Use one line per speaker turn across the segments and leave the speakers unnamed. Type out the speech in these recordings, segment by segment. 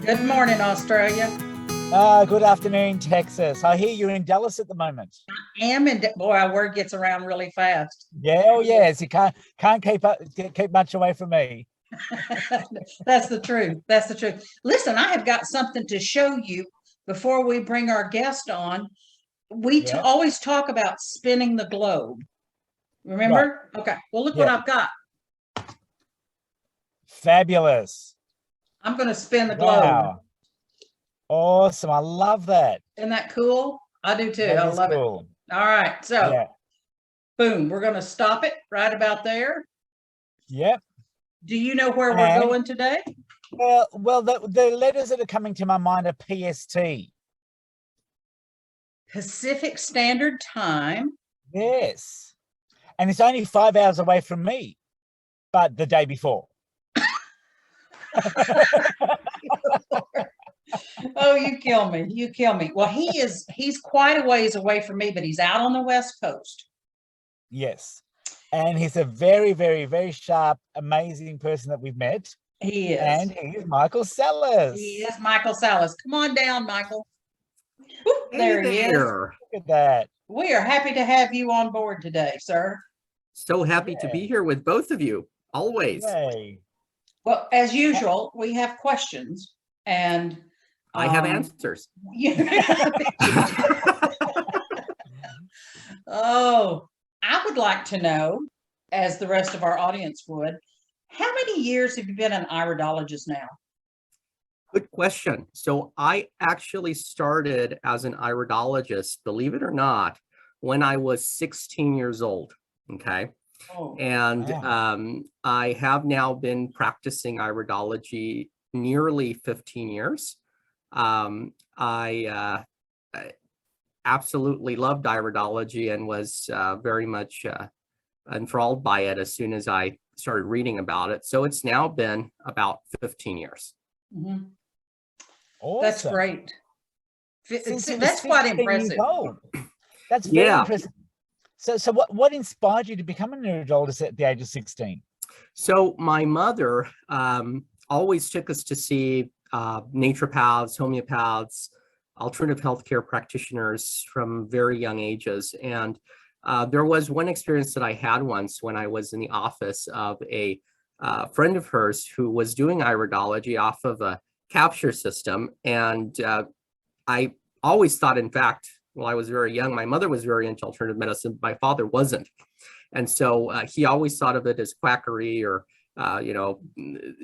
Good morning, Australia.
Good afternoon, Texas. I hear you're in Dallas at the moment.
Boy, our word gets around really fast.
Yeah, oh yes. You can't keep much away from me.
That's the truth. That's the truth. Listen, I have got something to show you before we bring our guest on. We
Yeah,
always talk about spinning the globe.
right.
Remember? Okay. Well, look what
Yeah,
I've got.
fabulous.
I'm going to spin the globe.
Wow, awesome. I love that.
Isn't that cool? I do too.
That
I
is
love it.
cool.
All right. So,
Yeah,
boom, we're going to stop it right about there.
yep.
Do you know where we're
And
going today?
the letters that are coming to my mind are PST.
Pacific Standard Time.
Yes, and it's only 5 hours away from me, but the day before.
Oh, you kill me. You kill me. Well, he's quite a ways away from me, but he's out on the West Coast.
Yes. And he's a very, very, very sharp, amazing person that we've met.
He
And
is.
he's Michael Sellers.
He is Michael Salas. Come on down, Michael. Whoop,
Hey
there he is.
there.
Look at that.
We are happy to have you on board today, sir.
So happy to
Yeah.
be here with both of you, always.
Yay.
Well, as usual, we have questions and
I have answers.
Oh, I would like to know, as the rest of our audience would, how many years have you been an iridologist now?
Good question. So I actually started as an iridologist, believe it or not, when I was 16 years old. Okay.
Oh,
And
Wow.
I have now been practicing iridology nearly 15 years. I absolutely loved iridology and was very much enthralled by it as soon as I started reading about it. So it's now been about 15 years.
mhm. That's
Awesome.
great.
Since you were
That's quite
16 years
impressive.
old. That's very
Yeah.
impressive. So what inspired you to become a neurologist at the age of 16?
So my mother always took us to see naturopaths, homeopaths, alternative healthcare practitioners from very young ages. And there was one experience that I had once when I was in the office of a friend of hers who was doing iridology off of a capture system. And I always thought, in fact, while I was very young, my mother was very into alternative medicine. My father wasn't. And so he always thought of it as quackery or,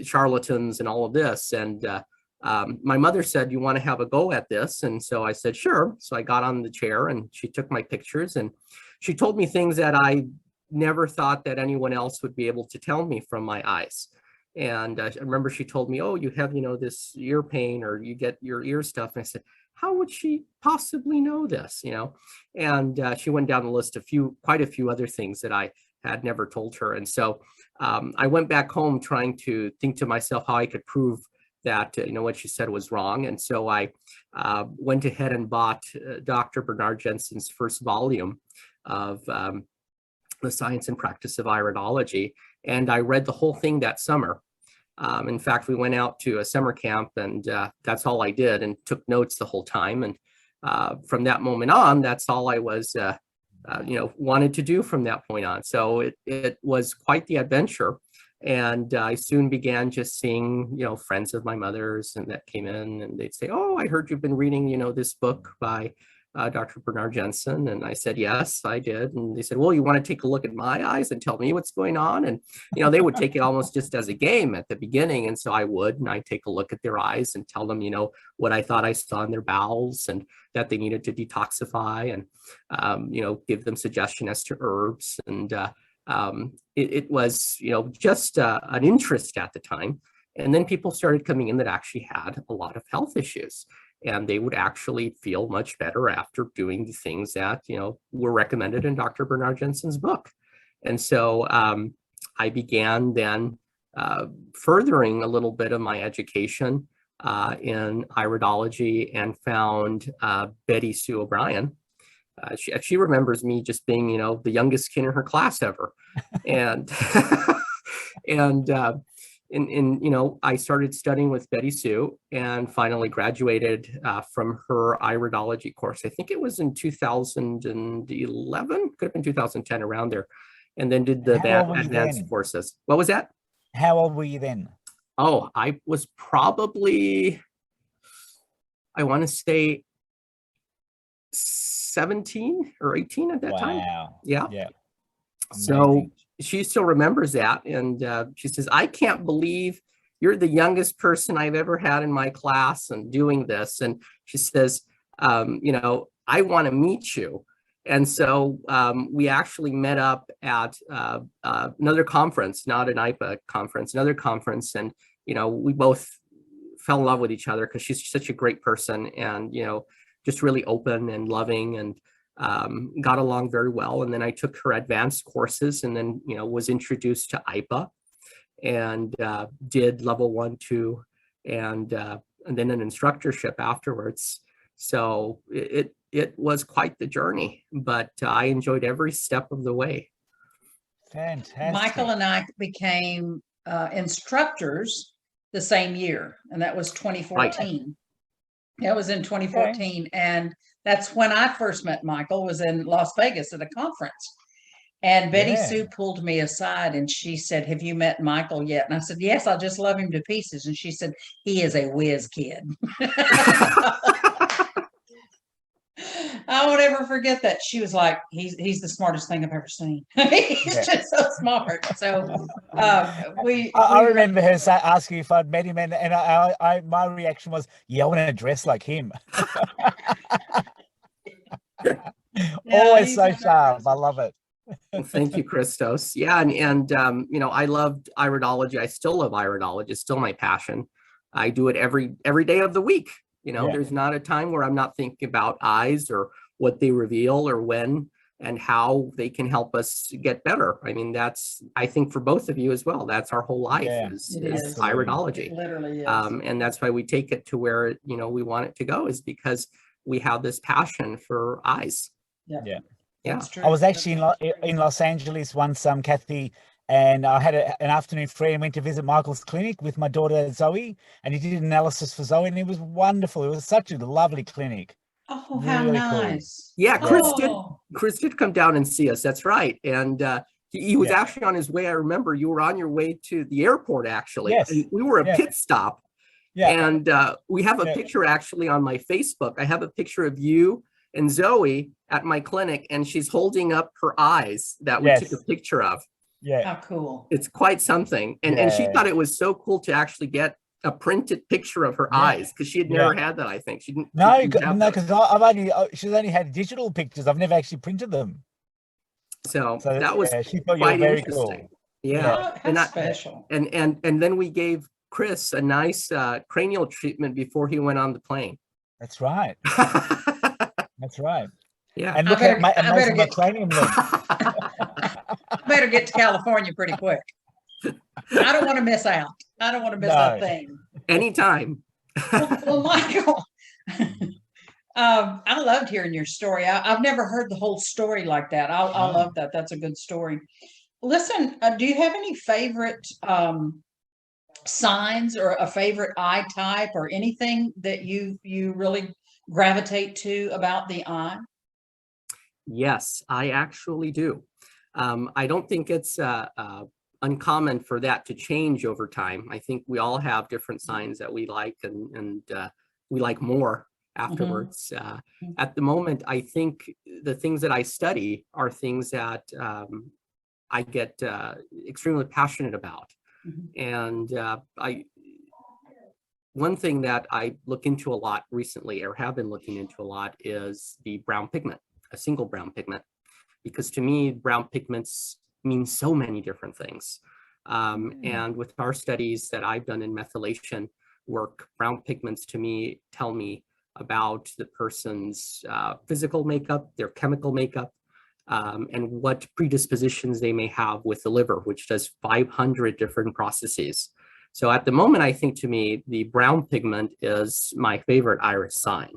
charlatans and all of this. And my mother said, "You want to have a go at this?" And so I said, "Sure." So I got on the chair and she took my pictures and she told me things that I never thought that anyone else would be able to tell me from my eyes. And I remember she told me, "Oh, you have, this ear pain or you get your ear stuff." And I said, "How would she possibly know this?" And she went down the list of quite a few other things that I had never told her. And so I went back home trying to think to myself how I could prove that, what she said was wrong. And so I went ahead and bought Dr. Bernard Jensen's first volume of The Science and Practice of Iridology. And I read the whole thing that summer. In fact, we went out to a summer camp and that's all I did and took notes the whole time. And from that moment on, that's all I was, wanted to do from that point on. So it was quite the adventure. And I soon began just seeing, friends of my mother's and that came in and they'd say, "Oh, I heard you've been reading, this book by Dr. Bernard Jensen." And I said, "Yes, I did." And they said, "Well, you want to take a look at my eyes and tell me what's going on?" And, they would take it almost just as a game at the beginning. And so I would, and I'd take a look at their eyes and tell them, what I thought I saw in their bowels and that they needed to detoxify and, give them suggestion as to herbs. And it was, just an interest at the time. And then people started coming in that actually had a lot of health issues. And they would actually feel much better after doing the things that, were recommended in Dr. Bernard Jensen's book. And so I began then furthering a little bit of my education in iridology and found Betty Sue O'Brien. She remembers me just being, the youngest kid in her class ever. And and I started studying with Betty Sue and finally graduated from her iridology course. I think it was in 2011, could have been 2010, around there. And then did the advanced courses. What was that?
How old were you then?
Oh, I was probably, I want to say 17 or 18 at that time.
Wow.
Yeah.
Yeah.
So
Amazing.
she still remembers that. And she says, I can't believe you're the youngest person I've ever had in my class and doing this. And she says, I want to meet you. And so we actually met up at another conference, not an IPA conference, another conference. And, we both fell in love with each other because she's such a great person and, just really open and loving, and got along very well. And then I took her advanced courses and then, was introduced to IPA and did level 1, 2, and then an instructorship afterwards. So it was quite the journey, but I enjoyed every step of the way.
Fantastic.
Michael and I became instructors the same year, and that was 2014. Right. That was in 2014. Okay. And that's when I first met Michael, was in Las Vegas at a conference. And Betty Sue pulled me aside and she said, have you met Michael yet? And I said, yes, I just love him to pieces. And she said, he is a whiz kid. I won't ever forget that. She was like, he's the smartest thing I've ever seen. He's just so smart. So
I remember her asking if I'd met him, and my reaction was, yeah, I want to dress like him. Always so sharp. I love it.
Well, thank you, Christos. Yeah, and I loved iridology. I still love iridology. It's still my passion. I do it every day of the week. There's not a time where I'm not thinking about eyes or what they reveal or when and how they can help us get better. I mean, I think for both of you as well, that's our whole life is iridology.
It literally is.
And that's why we take it to where, we want it to go, is because we have this passion for eyes.
Yeah. I was actually in Los Angeles once, Kathy, and I had an afternoon free and went to visit Michael's clinic with my daughter Zoe, and he did an analysis for Zoe, and it was wonderful. It was such a lovely clinic.
Oh, how really nice!
Cool. Yeah, Chris did come down and see us. That's right, and he was actually on his way. I remember you were on your way to the airport, actually.
Yes,
and we were a pit stop. Yeah, and we have a picture actually on my Facebook. I have a picture of you and Zoe at my clinic, and she's holding up her eyes that we took a picture of.
Yeah.
How cool.
It's quite something. And she thought it was so cool to actually get a printed picture of her eyes, because she had never had that, I think. She didn't.
No, because she's only had digital pictures. I've never actually printed them.
So that was
she thought you were very interesting.
Cool. Yeah.
Oh, that's special.
And then we gave Chris a nice cranial treatment before he went on the plane.
That's right. That's right.
Yeah.
And look at my cranium look.
I better get to California pretty quick. I don't want to miss out. I don't want to miss a thing.
Anytime.
Well, Michael, I loved hearing your story. I've never heard the whole story like that. I love that. That's a good story. Listen, do you have any favorite signs or a favorite eye type or anything that you really gravitate to about the eye?
Yes, I actually do. I don't think it's uncommon for that to change over time. I think we all have different signs that we like and we like more afterwards. At the moment, I think the things that I study are things that I get extremely passionate about. And one thing that I look into a lot recently, or have been looking into a lot, is the brown pigment, a single brown pigment, because to me, brown pigments mean so many different things. And with our studies that I've done in methylation work, brown pigments to me tell me about the person's physical makeup, their chemical makeup, and what predispositions they may have with the liver, which does 500 different processes. So at the moment, I think to me, the brown pigment is my favorite iris sign.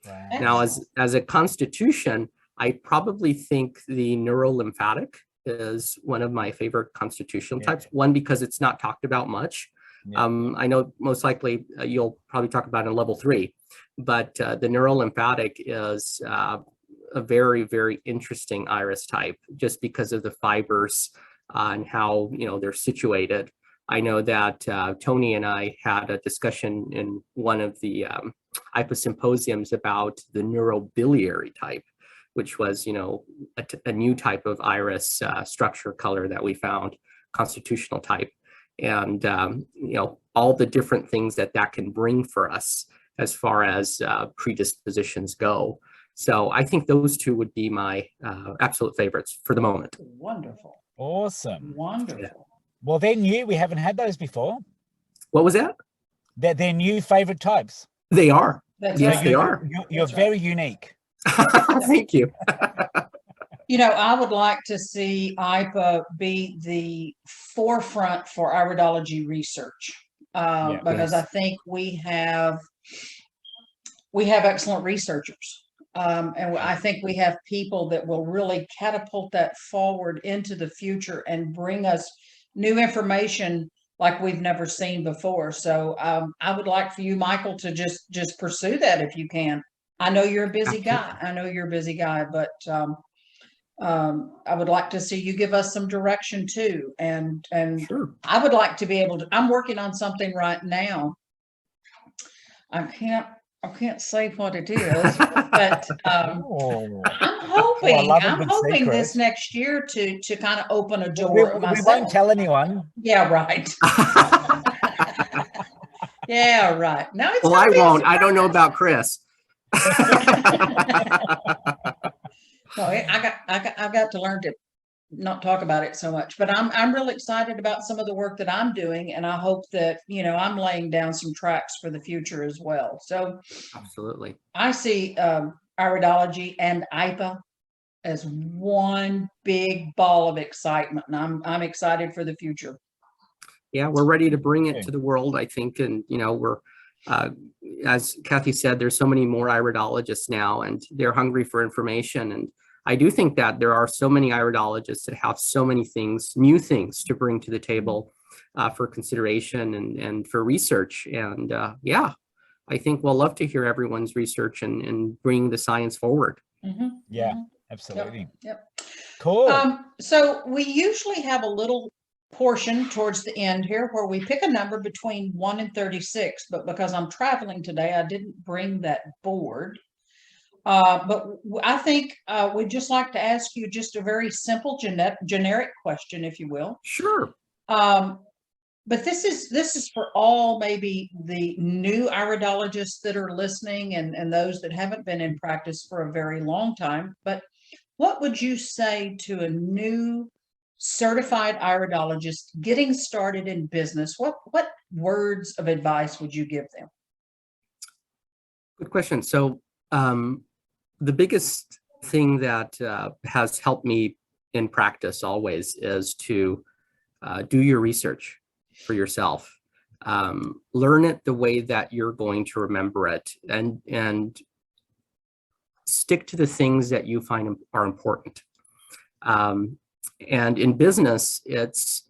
Wow. Now, as a constitution, I probably think the neurolymphatic is one of my favorite constitutional types. One, because it's not talked about much.
Yeah.
I know most likely you'll probably talk about in level 3, but the neurolymphatic is a very, very interesting iris type just because of the fibers and how, they're situated. I know that Tony and I had a discussion in one of the IPA symposiums about the neurobiliary type, which was, a new type of iris structure color that we found, constitutional type. And, all the different things that can bring for us as far as predispositions go. So I think those two would be my absolute favorites for the moment.
Wonderful.
Awesome.
Wonderful.
Yeah.
Well, they're new. We haven't had those before.
What was that?
They're new favorite types.
They are.
That's
Yes,
right.
they are.
You're very unique.
Thank you.
I would like to see IPA be the forefront for iridology research because I think we have excellent researchers. And I think we have people that will really catapult that forward into the future and bring us new information like we've never seen before. So I would like for you, Michael, to just pursue that if you can. I know you're a busy guy. But I would like to see you give us some direction too. And
Sure.
I would like to be able to, I'm working on something right now. I can't say what it is, but I'm hoping this next year to kind of open a door.
We won't tell anyone.
Yeah, right. Yeah, right. No, it's
I won't. I don't know about Chris.
No, I've got to learn to not talk about it so much, but I'm really excited about some of the work that I'm doing, and I hope that I'm laying down some tracks for the future as well. So
absolutely,
I see iridology and IPA as one big ball of excitement, and I'm excited for the future.
Yeah, we're ready to bring it to the world, I think, and we're as Kathy said, there's so many more iridologists now, and they're hungry for information. And I do think that there are so many iridologists that have so many things, new things to bring to the table for consideration and for research. And yeah, I think we'll love to hear everyone's research and bring the science forward.
Mm-hmm.
Yeah, absolutely.
Yep.
Cool.
So we usually have a little portion towards the end here where we pick a number between 1 and 36, but because I'm traveling today, I didn't bring that board. But I think we'd just like to ask you just a very simple generic question, if you will.
Sure.
But this is for all maybe the new iridologists that are listening and those that haven't been in practice for a very long time. But what would you say to a new certified iridologist getting started in business? What words of advice would you give them?
Good question. So the biggest thing that has helped me in practice always is to do your research for yourself. Learn it the way that you're going to remember it, and stick to the things that you find are important. And in business, it's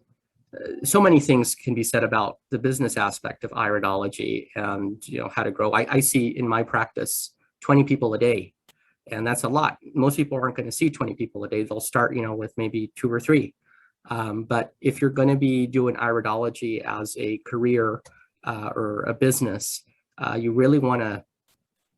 so many things can be said about the business aspect of iridology and how to grow. I see in my practice 20 people a day, and that's a lot. Most people aren't going to see 20 people a day. They'll start with maybe 2 or 3. But if you're going to be doing iridology as a career or a business, you really want to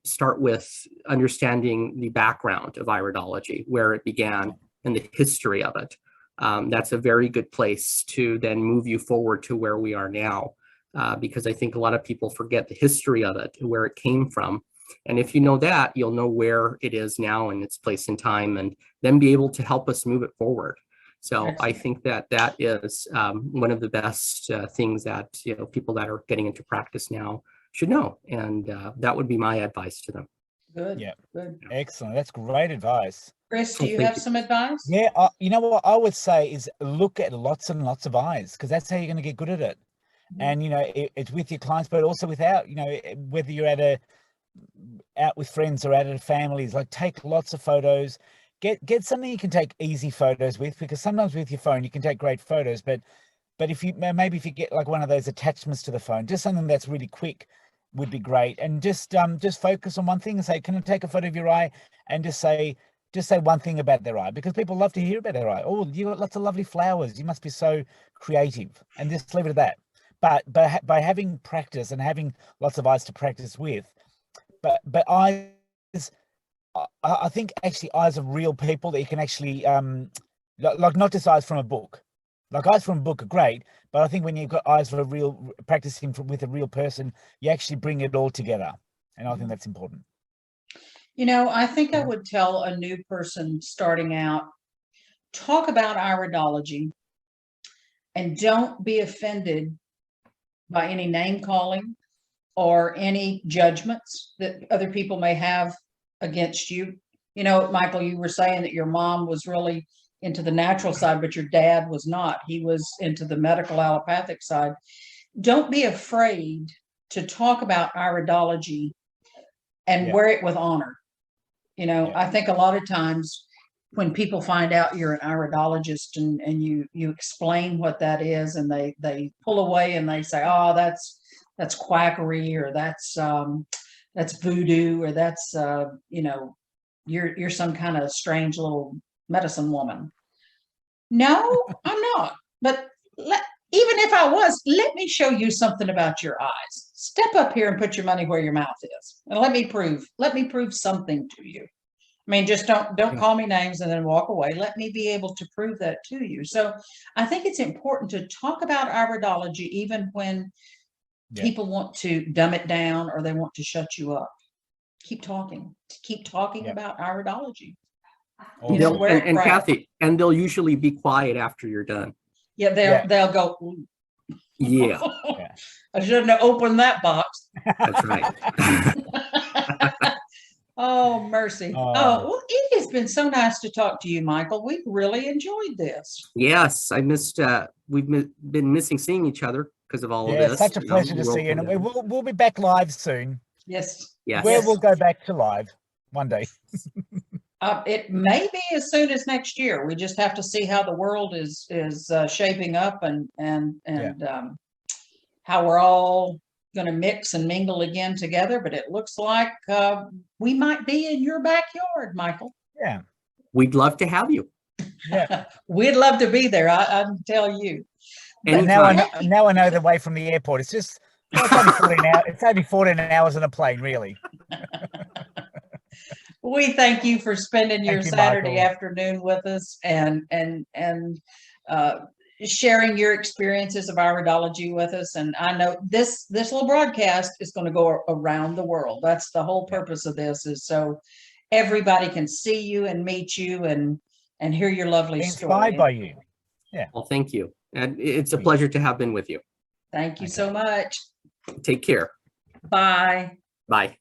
start with understanding the background of iridology, where it began and the history of it. That's a very good place to then move you forward to where we are now, because I think a lot of people forget the history of it, where it came from. And if you know that, you'll know where it is now in its place in time, and then be able to help us move it forward. So excellent. I think that is one of the best things that people that are getting into practice now should know, and that would be my advice to them.
Good.
Yeah.
Good.
Excellent. That's great advice.
Chris, do you have some advice?
Yeah. You know what I would say is look at lots and lots of eyes, because that's how you're going to get good at it. Mm-hmm. And it's with your clients, but also without. Whether you're out with friends or out at families, like take lots of photos. Get something you can take easy photos with, because sometimes with your phone you can take great photos, but But if you if you get like one of those attachments to the phone, just something that's really quick would be great. And just focus on one thing and say, can I take a photo of your eye? And just say one thing about their eye, because people love to hear about their eye. Oh, you got lots of lovely flowers. You must be so creative, and just leave it at that. But by having practice and having lots of eyes to practice with, but eyes, I think actually eyes of real people that you can actually like not just eyes from a book. Like eyes from a book are great, but I think when you've got eyes for a real practicing with a real person, you actually bring it all together, and I think that's important.
You know, I think I would tell a new person starting out, talk about iridology, and don't be offended by any name calling or any judgments that other people may have against you. You know, Michael, you were saying that your mom was really into the natural side, but your dad was not. He was into the medical allopathic side. Don't be afraid to talk about iridology and wear it with honor. You know, I think a lot of times when people find out you're an iridologist and you explain what that is, and they pull away and they say, oh, that's quackery, or that's voodoo, or that's you know, you're some kind of strange little medicine woman. No, I'm not. But even if I was, let me show you something about your eyes. Step up here and put your money where your mouth is, and let me prove something to you. I mean, just don't call me names and then walk away. Let me be able to prove that to you. So I think it's important to talk about iridology even when people want to dumb it down or they want to shut you up. Keep talking about iridology.
You know, and Kathy, and they'll usually be quiet after you're done.
Yeah, they'll go, ooh.
Yeah.
I shouldn't have opened that box.
That's right.
Oh, mercy. Well, it has been so nice to talk to you, Michael. We've really enjoyed this.
Yes, I missed, we've been missing seeing each other because of all of this.
It's such a pleasure to see you. And we'll be back live soon.
Yes.
We'll go back to live one day.
It may be as soon as next year. We just have to see how the world is shaping up and how we're all going to mix and mingle again together. But it looks like we might be in your backyard, Michael.
Yeah.
We'd love to have you.
Yeah. We'd love to be there. I can tell you.
But now I know the way from the airport. It's just it's only 14 hours. It's only 14 hours on a plane, really.
We thank you for spending your Saturday afternoon with us and sharing your experiences of iridology with us. And I know this little broadcast is going to go around the world. That's the whole purpose of this, is so everybody can see you and meet you and hear your lovely story.
Inspired by you. Yeah.
Well, thank you. And it's a pleasure to have been with you.
Thank you so much.
Take care.
Bye.
Bye.